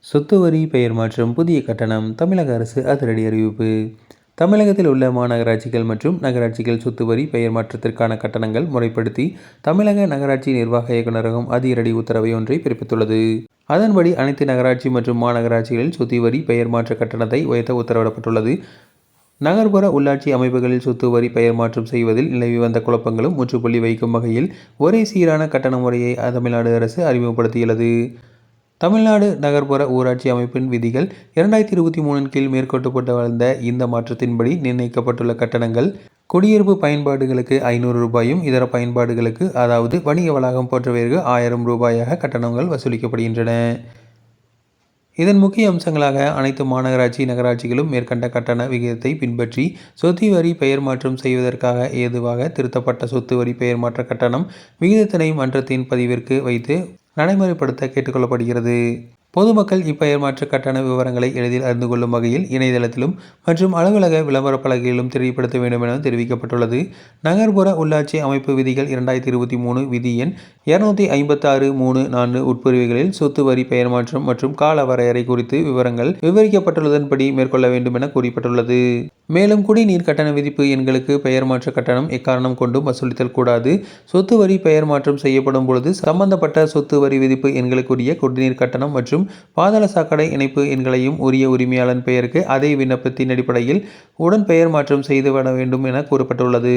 சொத்து வரி பெயர் மாற்றம் புதிய கட்டணம். தமிழக அரசு அதிரடி அறிவிப்பு. தமிழகத்தில் உள்ள மாநகராட்சிகள் மற்றும் நகராட்சிகள் சொத்து வரி பெயர் மாற்றத்திற்கான கட்டணங்கள் முறைப்படுத்தி தமிழக நகராட்சி நிர்வாக இயக்குநரகம் அதிரடி உத்தரவை ஒன்றை பிறப்பித்துள்ளது. அதன்படி அனைத்து நகராட்சி மற்றும் மாநகராட்சிகளில் சொத்து வரி பெயர் மாற்ற கட்டணத்தை உயர்த்த உத்தரவிடப்பட்டுள்ளது. நகர்ப்புற உள்ளாட்சி அமைப்புகளில் சொத்து வரி பெயர் மாற்றம் செய்வதில் நிலவி வந்த குழப்பங்களும் முற்றுப்புள்ளி வைக்கும் வகையில் ஒரே சீரான கட்டண முறையை தமிழ்நாடு அரசு அறிமுகப்படுத்தியுள்ளது. தமிழ்நாடு நகர்ப்புற ஊராட்சி அமைப்பின் விதிகள் 2023 கீழ் மேற்கொள்ளப்பட்டு வந்த இந்த மாற்றத்தின்படி நிர்ணயிக்கப்பட்டுள்ள கட்டணங்கள் குடியிருப்பு பயன்பாடுகளுக்கு 500 ரூபாயும் இதர பயன்பாடுகளுக்கு அதாவது வணிக வளாகம் போன்றவைக்கு 1000 ரூபாயாக கட்டணங்கள் வசூலிக்கப்படுகின்றன. இதன் முக்கிய அம்சங்களாக அனைத்து மாநகராட்சி நகராட்சிகளும் மேற்கண்ட கட்டண விகிதத்தை பின்பற்றி சொத்து வரி பெயர் மாற்றம் செய்வதற்காக ஏதுவாக திருத்தப்பட்ட சொத்து வரி பெயர் மாற்ற கட்டணம் விகிதத்தினை மன்றத்தின் பதிவிற்கு வைத்து நடைமுறைப்படுத்த கேட்டுக்கொள்ளப்படுகிறது. பொதுமக்கள் இப்பெயர் மாற்ற கட்டண விவரங்களை எளிதில் அறிந்து கொள்ளும் வகையில் இணையதளத்திலும் மற்றும் அலுவலக விளம்பர பலகையிலும் தெரியப்படுத்த வேண்டும் என தெரிவிக்கப்பட்டுள்ளது. நகர்ப்புற உள்ளாட்சி அமைப்பு விதிகள் 2023 விதி எண் 256(3)(4) உட்பிரிவுகளில் சொத்து வரி பெயர் மாற்றம் மற்றும் கால வரையறை குறித்து விவரங்கள் விவரிக்கப்பட்டுள்ளதன்படி மேற்கொள்ள வேண்டும் என கூறப்பட்டுள்ளது. மேலும் குடிநீர் கட்டண விதிப்பு எண்களுக்கு பெயர் மாற்ற கட்டணம் எக்காரணம் கொண்டும் வசூலித்தல் கூடாது. சொத்து வரி பெயர் மாற்றம் செய்யப்படும் பொழுது சம்பந்தப்பட்ட சொத்து வரி விதிப்பு எண்களுக்குரிய குடிநீர் கட்டணம் மற்றும் பாதாள சாக்கடை இணைப்பு எண்களையும் உரிய உரிமையாளன் பெயருக்கு அதே விண்ணப்பத்தின் அடிப்படையில் உடன் பெயர் மாற்றம் செய்து விட வேண்டும் என கூறப்பட்டுள்ளது.